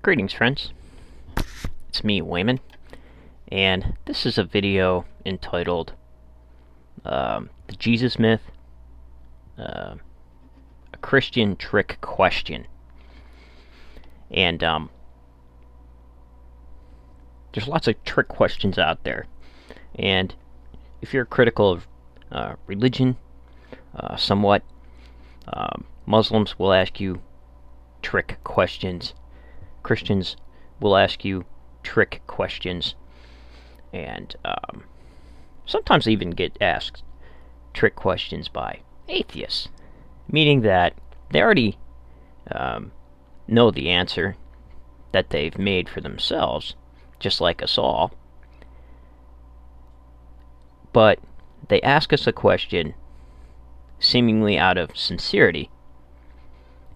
Greetings, friends. It's me, Wayman, and this is a video entitled The Jesus Myth, a Christian Trick Question. And there's lots of trick questions out there, and if you're critical of religion, somewhat, Muslims will ask you trick questions. Christians will ask you trick questions, and sometimes they even get asked trick questions by atheists, meaning that they already know the answer that they've made for themselves, just like us all, but they ask us a question seemingly out of sincerity,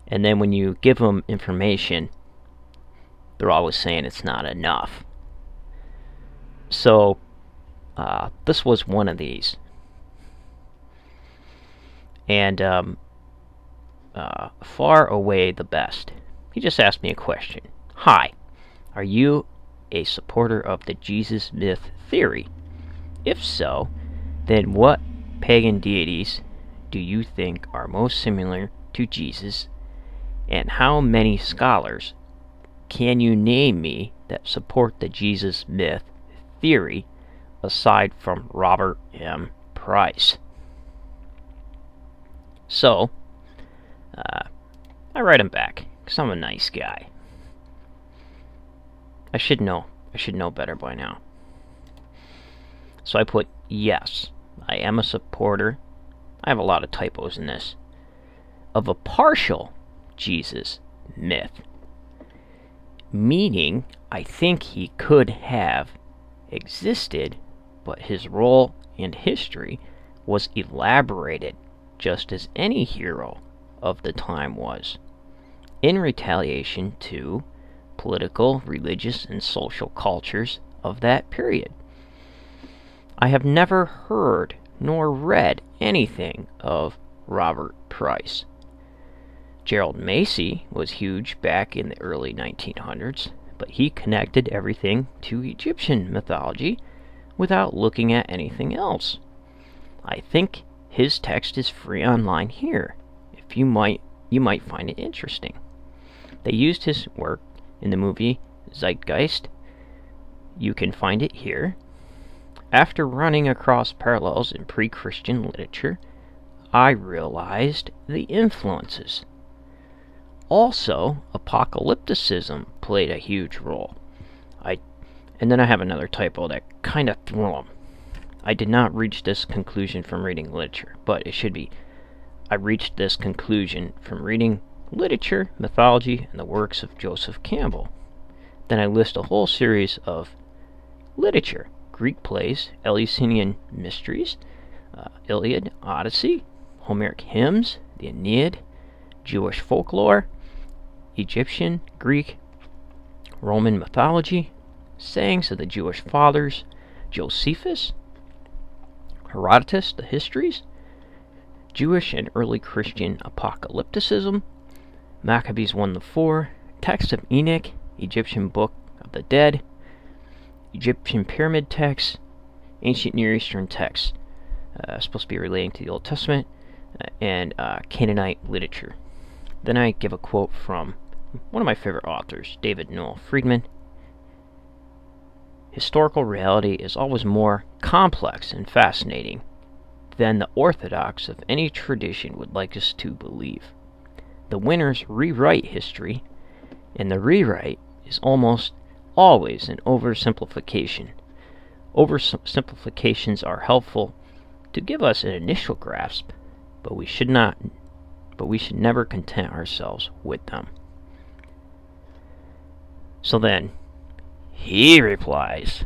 and then when you give them information, they're always saying it's not enough. So, this was one of these. And, far away the best. He just asked me a question. Hi, are you a supporter of the Jesus myth theory? If so, then what pagan deities do you think are most similar to Jesus, and how many scholars can you name me that support the Jesus myth theory aside from Robert M. Price? So, I write him back, because I'm a nice guy. I should know better by now. So I put, yes, I am a supporter, I have a lot of typos in this, of a partial Jesus myth. Meaning, I think he could have existed, but his role and history was elaborated just as any hero of the time was, in retaliation to political, religious, and social cultures of that period. I have never heard nor read anything of Robert Price. Gerald Macy was huge back in the early 1900s, but he connected everything to Egyptian mythology without looking at anything else. I think his text is free online here. If you might find it interesting. They used his work in the movie Zeitgeist. You can find it here. After running across parallels in pre-Christian literature, I realized the influences. Also, apocalypticism played a huge role. And then I have another typo that kind of threw him. I did not reach this conclusion from reading literature, but it should be, I reached this conclusion from reading literature, mythology, and the works of Joseph Campbell. Then I list a whole series of literature, Greek plays, Eleusinian mysteries, Iliad, Odyssey, Homeric hymns, the Aeneid, Jewish folklore, Egyptian, Greek, Roman mythology, sayings of the Jewish fathers, Josephus, Herodotus, the histories, Jewish and early Christian apocalypticism, Maccabees 1-4, text of Enoch, Egyptian Book of the Dead, Egyptian pyramid texts, ancient Near Eastern texts, supposed to be relating to the Old Testament, and Canaanite literature. Then I give a quote from one of my favorite authors, David Noel Friedman. Historical reality is always more complex and fascinating than the orthodox of any tradition would like us to believe. The winners rewrite history, and the rewrite is almost always an oversimplification. Oversimplifications are helpful to give us an initial grasp, but we should never content ourselves with them. So then, he replies,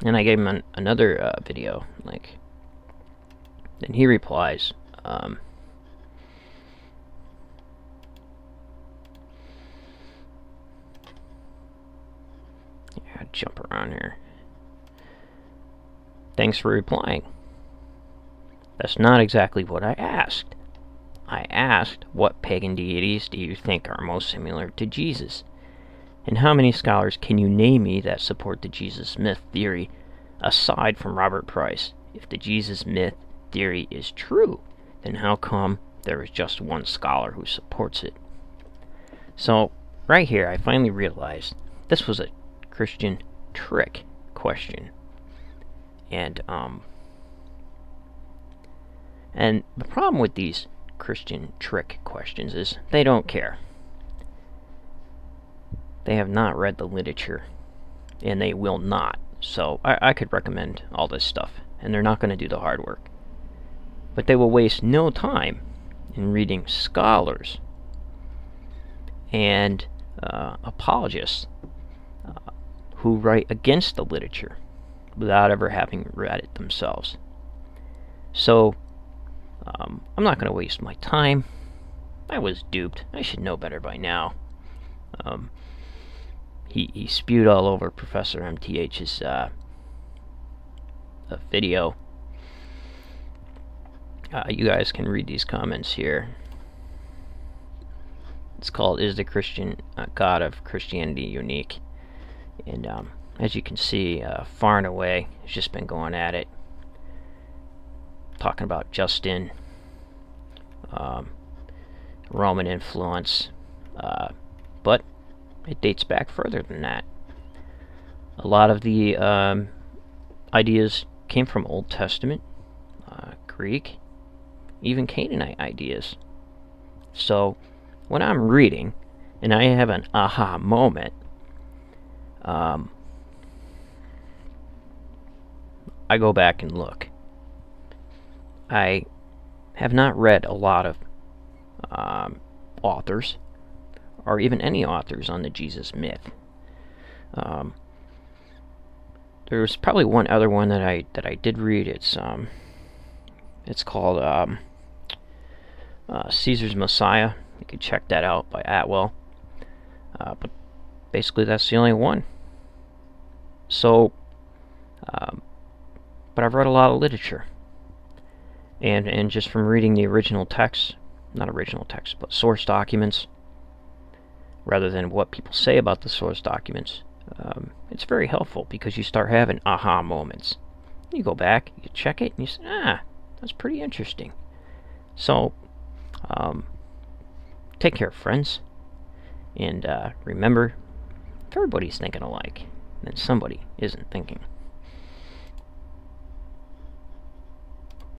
and I gave him another video, then he replies, jump around here. Thanks for replying. That's not exactly what I asked. I asked, what pagan deities do you think are most similar to Jesus? And how many scholars can you name me that support the Jesus myth theory aside from Robert Price? If the Jesus myth theory is true, then how come there is just one scholar who supports it? So, right here, I finally realized this was a Christian trick question. And the problem with these Christian trick questions is they don't care. They have not read the literature, and they will not. So I could recommend all this stuff, and they're not going to do the hard work. But they will waste no time in reading scholars and apologists who write against the literature without ever having read it themselves. So I'm not going to waste my time. I was duped. I should know better by now. He spewed all over Professor MTH's video. You guys can read these comments here. It's called, "Is the Christian God of Christianity Unique?" And as you can see, far and away, he's just been going at it. Talking about Justin, Roman influence, but it dates back further than that. A lot of the ideas came from Old Testament, Greek, even Canaanite ideas. So when I'm reading and I have an aha moment, I go back and look. I have not read a lot of authors, or even any authors on the Jesus myth. There's probably one other one that I did read. It's called Caesar's Messiah. You can check that out by Atwell. But basically, that's the only one. So, but I've read a lot of literature, and just from reading the original text, not original text, but source documents, rather than what people say about the source documents, it's very helpful because you start having aha moments. You go back, you check it, and you say, that's pretty interesting. So, take care, friends, and remember, if everybody's thinking alike, then somebody isn't thinking.